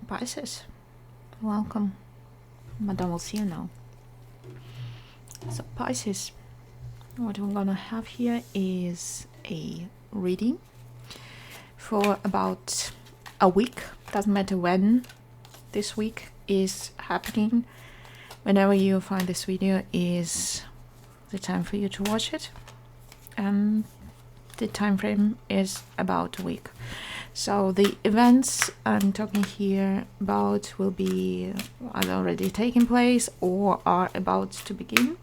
Pisces, welcome. Madame will see you now. So Pisces, what we're gonna have here is a reading for about a week. Doesn't matter when this week is happening. Whenever you find this video is the time for you to watch it. And the time frame is about a week. So the events I'm talking here about will be either already taking place or are about to begin.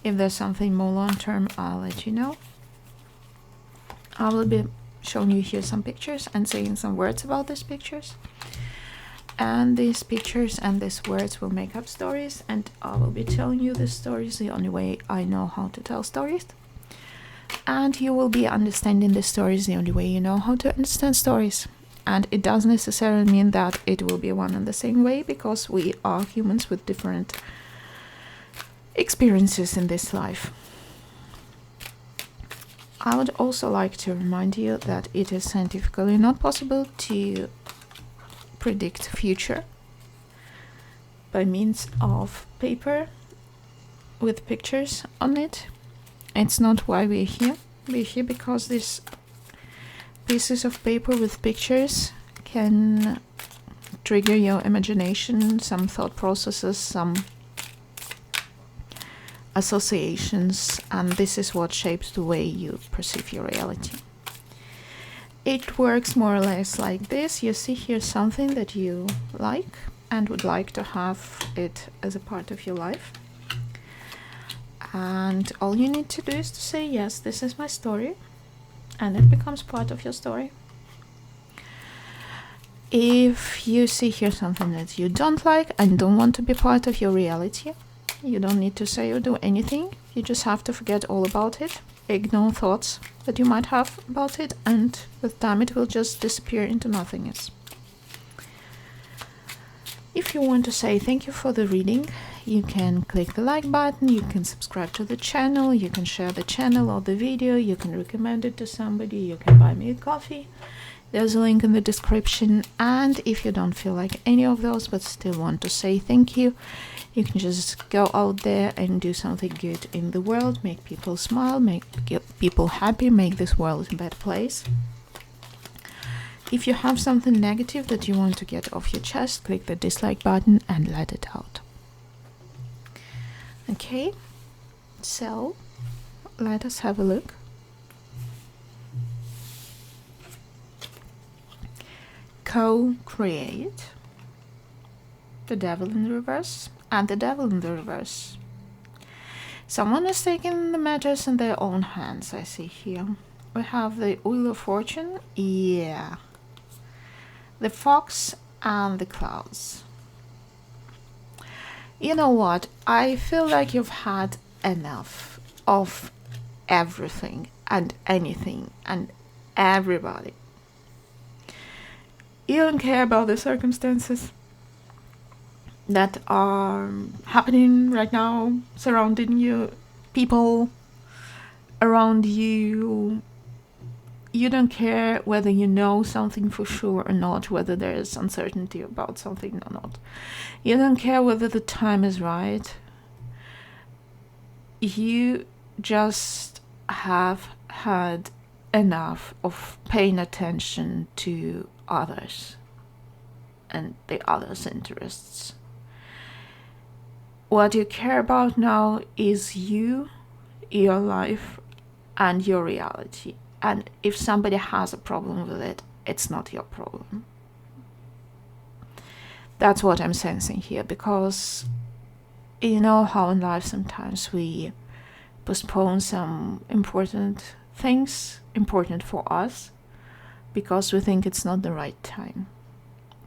If there's something more long-term, I'll let you know. I will be showing you here some pictures and saying some words about these pictures. And these pictures and these words will make up stories, and I will be telling you the stories the only way I know how to tell stories. And you will be understanding the stories the only way you know how to understand stories. And it doesn't necessarily mean that it will be one and the same way, because we are humans with different experiences in this life. I would also like to remind you that it is scientifically not possible to predict the future by means of paper with pictures on it. It's not why we're here. We're here because these pieces of paper with pictures can trigger your imagination, some thought processes, some associations, and this is what shapes the way you perceive your reality. It works more or less like this. You see here something that you like and would like to have it as a part of your life. And all you need to do is to say, yes, this is my story, and it becomes part of your story. If you see here something that you don't like and don't want to be part of your reality, you don't need to say or do anything. You just have to forget all about it, ignore thoughts that you might have about it, and with time it will just disappear into nothingness. If you want to say thank you for the reading, you can click the like button, you can subscribe to the channel, you can share the channel or the video, you can recommend it to somebody, you can buy me a coffee. There's a link in the description. And if you don't feel like any of those but still want to say thank you, you can just go out there and do something good in the world, make people smile, make people happy, make this world a better place. If you have something negative that you want to get off your chest, click the dislike button and let it out. Okay, so let us have a look. Co-create, the devil in the reverse, and the devil in the reverse. Someone is taking the matters in their own hands, I see here. We have the Wheel of Fortune, yeah. The Fox and the Clouds. You know what? I feel like you've had enough of everything and anything and everybody. You don't care about the circumstances that are happening right now, surrounding you, people around you. You don't care whether you know something for sure or not, whether there is uncertainty about something or not. You don't care whether the time is right. You just have had enough of paying attention to others and the others' interests. What you care about now is you, your life, and your reality. And if somebody has a problem with it, it's not your problem. That's what I'm sensing here, because you know how in life sometimes we postpone some important things, important for us, because we think it's not the right time.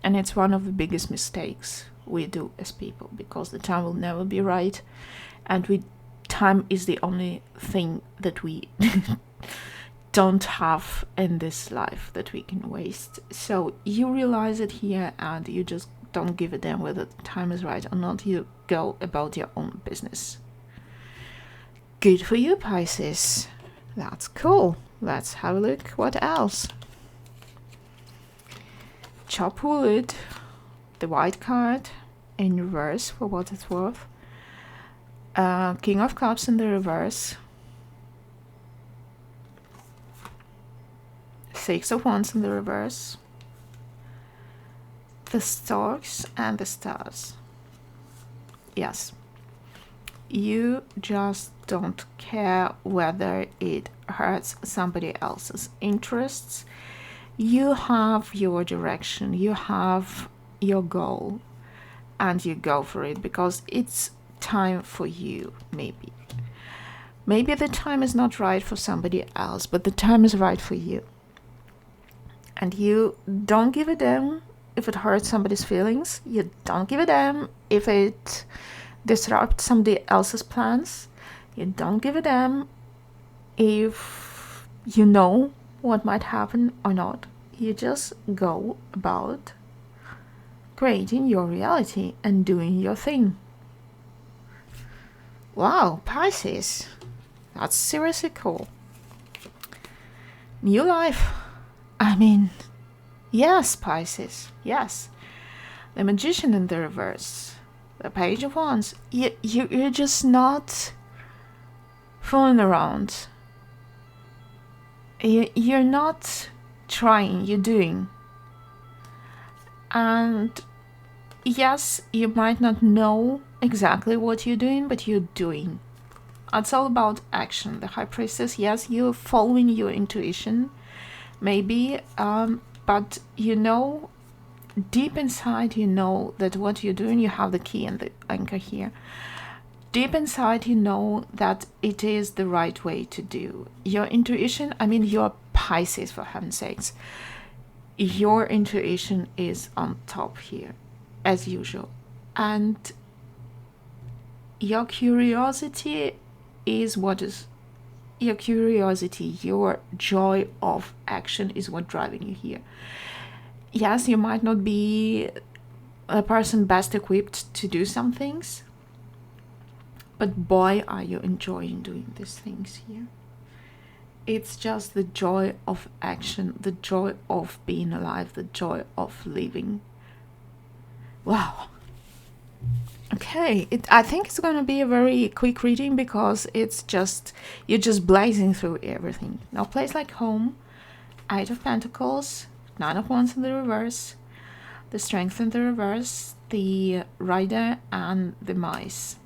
And it's one of the biggest mistakes we do as people, because the time will never be right, and time is the only thing that we don't have in this life that we can waste. So you realize it here, and you just don't give a damn whether the time is right or not. You go about your own business. Good for you, Pisces. That's cool. Let's have a look. What else? Chop wood. the white card in reverse for what it's worth. King of Cups in the reverse. Six of Wands in the reverse. The Storks and the Stars. Yes. You just don't care whether it hurts somebody else's interests. You have your direction, you have your goal, and you go for it because it's time for you, maybe. Maybe the time is not right for somebody else, but the time is right for you. And you don't give a damn if it hurts somebody's feelings. You don't give a damn if it disrupts somebody else's plans. You don't give a damn if you know what might happen or not. You just go about creating your reality and doing your thing. Wow, Pisces. That's seriously cool. New life. I mean, yes, Pisces, yes. The Magician in the reverse. The Page of Wands. You're just not fooling around. You're not trying, you're doing. And yes, you might not know exactly what you're doing, but you're doing. It's all about action. The High Priestess, yes, you're following your intuition, maybe, but you know, deep inside, you know that what you're doing, you have the key and the anchor here. Deep inside, you know that it is the right way to do. Your intuition, I mean, you're Pisces, for heaven's sakes. Your intuition is on top here, as usual. And your curiosity is what is... Your curiosity, your joy of action is what driving you here. Yes, you might not be a person best equipped to do some things, but boy, are you enjoying doing these things here. It's just the joy of action, the joy of being alive, the joy of living. Wow. Okay, I think it's going to be a very quick reading because it's just, you're just blazing through everything. No place like home. Eight of Pentacles, Nine of Wands in the reverse, the Strength in the reverse, the Rider and the Mice.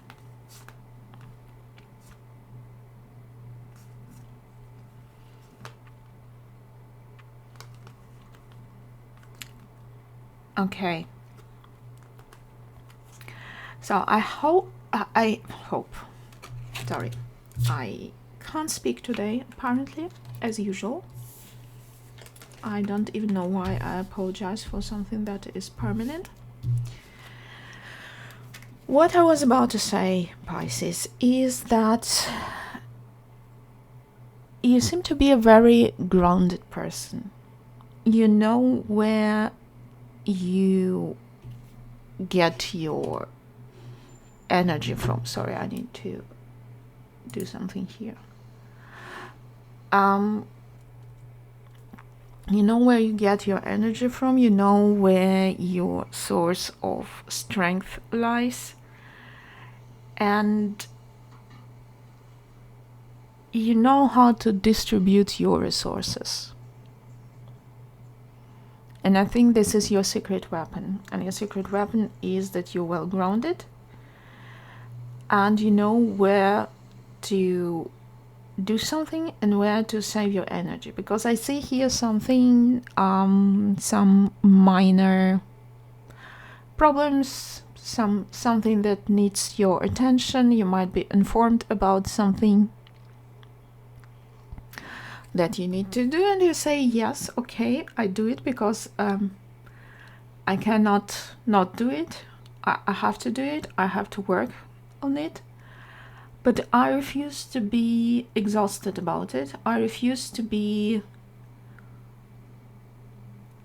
Okay. So I hope, sorry, I can't speak today, apparently, as usual. I don't even know why I apologize for something that is permanent. What I was about to say, Pisces, is that you seem to be a very grounded person. You know where you get your energy from. Sorry, I need to do something here. You know where you get your energy from. You know where your source of strength lies. And you know how to distribute your resources. And I think this is your secret weapon. And your secret weapon is that you're well grounded. And you know where to do something and where to save your energy. Because I see here something, some minor problems, something that needs your attention. You might be informed about something that you need to do, and you say, yes, okay, I do it because I cannot not do it. I have to do it. I have to work on it. But I refuse to be exhausted about it. I refuse to be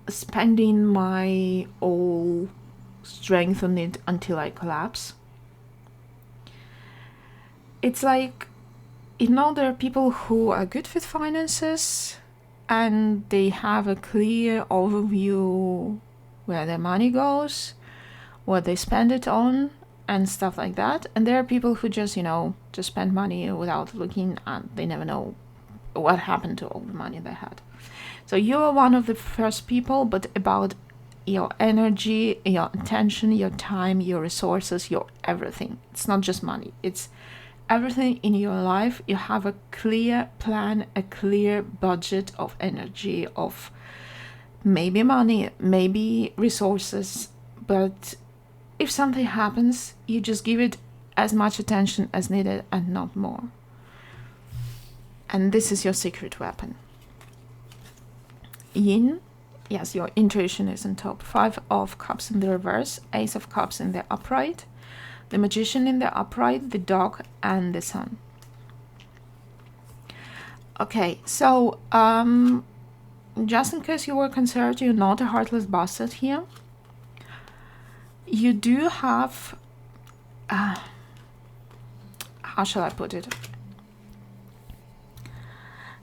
spending my all strength on it until I collapse. It's like, you know, there are people who are good with finances and they have a clear overview where their money goes, what they spend it on and stuff like that. And there are people who just, just spend money without looking, and they never know what happened to all the money they had. So you're one of the first people, but about your energy, your attention, your time, your resources, your everything. It's not just money. It's everything in your life. You have a clear plan, a clear budget of energy, of maybe money, maybe resources. But if something happens, you just give it as much attention as needed and not more. And this is your secret weapon. Yin, yes, your intuition is on top. 5 of Cups in the reverse, Ace of Cups in the upright, the Magician in the upright, the Dog, and the Sun. Okay, so just in case you were concerned, you're not a heartless bastard here. You do have, how shall I put it?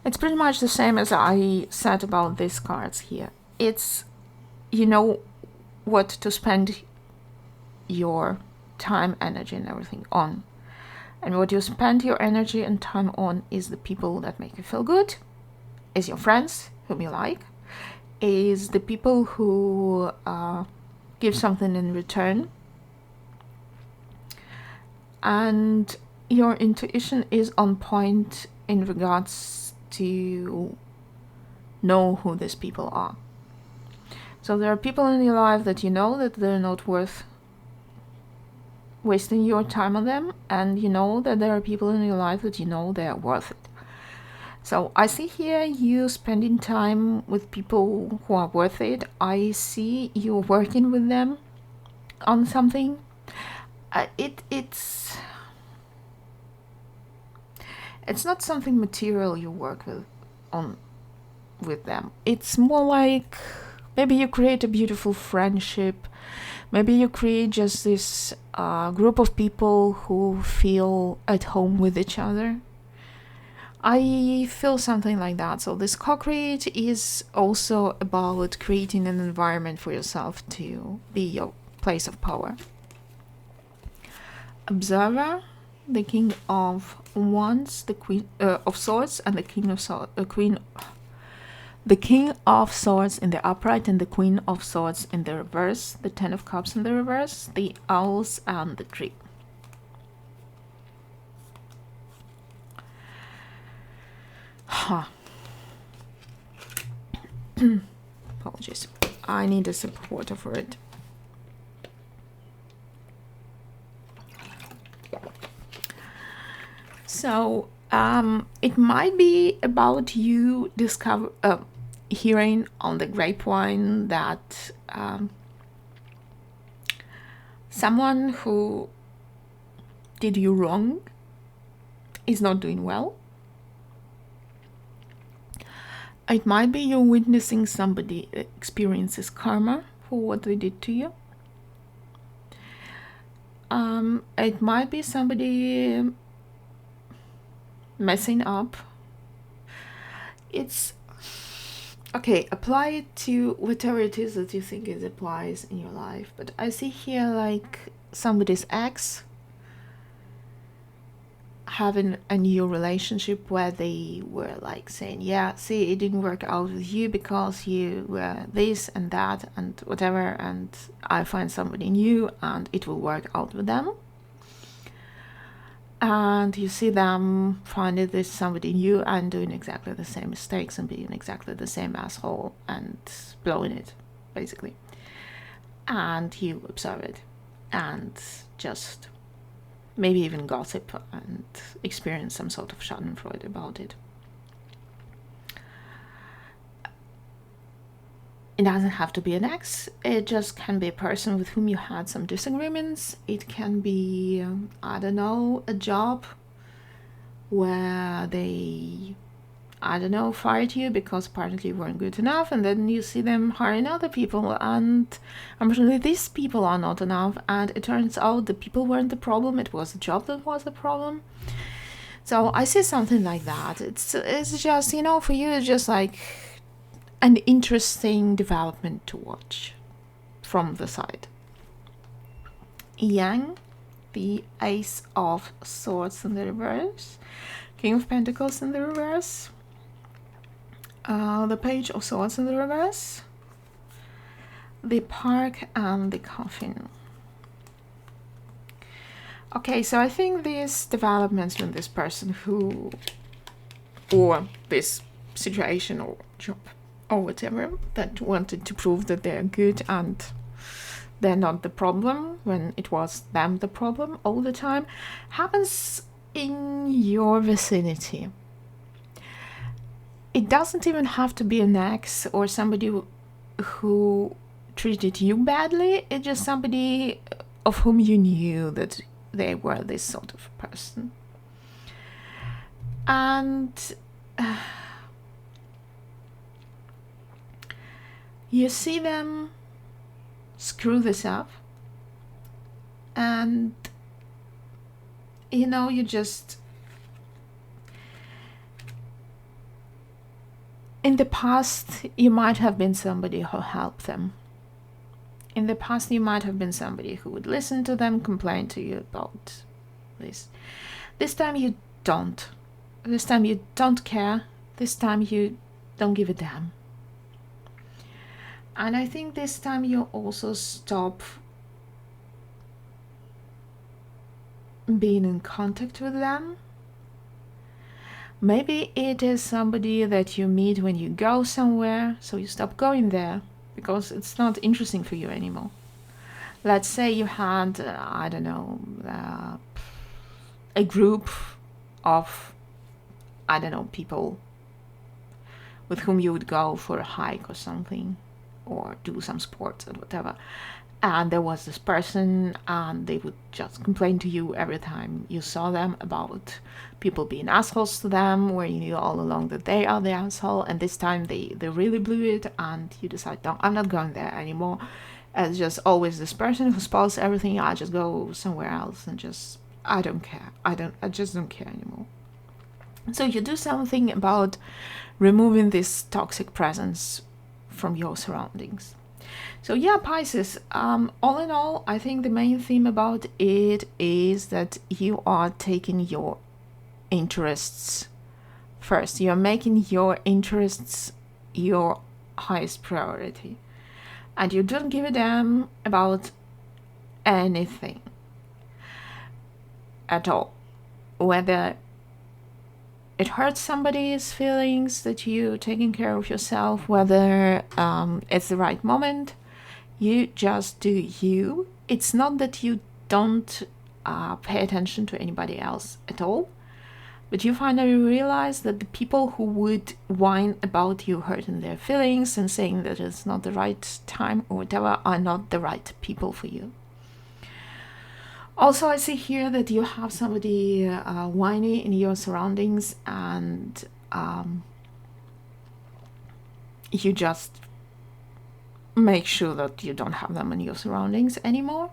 It's pretty much the same as I said about these cards here. It's, you know what to spend your time, energy, and everything on. And what you spend your energy and time on is the people that make you feel good, is your friends, whom you like, is the people who give something in return. And your intuition is on point in regards to know who these people are. So there are people in your life that you know that they're not worth wasting your time on them, and you know that there are people in your life that you know they are worth it. So I see here you spending time with people who are worth it. I see you working with them on something. It's not something material you work with them. It's more like maybe you create a beautiful friendship. Maybe you create just this group of people who feel at home with each other. I feel something like that. So this co-create is also about creating an environment for yourself to be your place of power. Observer, the King of Wands, the Queen of Swords, and the King of Swords, the King of Swords in the upright, and the Queen of Swords in the reverse, the 10 of Cups in the reverse, the Owls, and the Tree. Apologies. I need a sip of water for it. So it might be about you hearing on the grapevine that someone who did you wrong is not doing well. It might be you're witnessing somebody experiences karma for what they did to you. It might be somebody messing up. It's okay, apply it to whatever it is that you think it applies in your life. But I see here like somebody's ex having a new relationship where they were like saying, yeah, see, it didn't work out with you because you were this and that and whatever, and I find somebody new and it will work out with them. And you see them finding this somebody new and doing exactly the same mistakes and being exactly the same asshole and blowing it, basically. And you observe it and just maybe even gossip and experience some sort of schadenfreude about it. It doesn't have to be an ex, it just can be a person with whom you had some disagreements. It can be, I don't know, a job where they, I don't know, fired you because apparently you weren't good enough, and then you see them hiring other people, and unfortunately these people are not enough, and it turns out the people weren't the problem, it was the job that was the problem. So I see something like that. It's just, you know, for you it's just like an interesting development to watch from the side. Yang, the Ace of Swords in the reverse, King of Pentacles in the reverse, the Page of Swords in the reverse, the Park, and the Coffin. Okay, so I think these developments with this person who, or this situation or job or whatever, that wanted to prove that they're good and they're not the problem when it was them the problem all the time, happens in your vicinity. It doesn't even have to be an ex or somebody who treated you badly. It's just somebody of whom you knew that they were this sort of person. And you see them screw this up, and you just, in the past you might have been somebody who helped them. In the past you might have been somebody who would listen to them, complain to you about this. This time you don't. This time you don't care. This time you don't give a damn. And I think this time you also stop being in contact with them. Maybe it is somebody that you meet when you go somewhere, so you stop going there because it's not interesting for you anymore. Let's say you had, I don't know, a group of, I don't know, people with whom you would go for a hike or something, or do some sports or whatever, and there was this person and they would just complain to you every time you saw them about people being assholes to them, where you knew all along that they are the asshole, and this time they really blew it and you decide, no, I'm not going there anymore. It's just always this person who spoils everything. I just go somewhere else and just, I don't care. I just don't care anymore. So you do something about removing this toxic presence from your surroundings. So yeah, Pisces, all in all, I think the main theme about it is that you are taking your interests first. You're making your interests your highest priority, and you don't give a damn about anything at all, whether it hurts somebody's feelings that you're taking care of yourself, whether it's the right moment. You just do you. It's not that you don't pay attention to anybody else at all, but you finally realize that the people who would whine about you hurting their feelings and saying that it's not the right time or whatever are not the right people for you. Also, I see here that you have somebody whiny in your surroundings, and you just make sure that you don't have them in your surroundings anymore.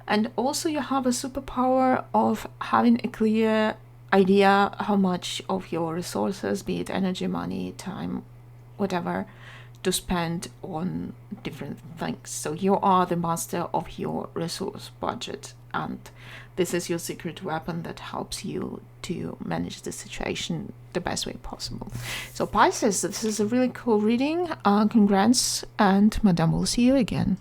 And also you have a superpower of having a clear idea how much of your resources, be it energy, money, time, whatever, to spend on different things. So you are the master of your resource budget, and this is your secret weapon that helps you to manage the situation the best way possible. So Pisces, this is a really cool reading. Congrats, and Madame will see you again.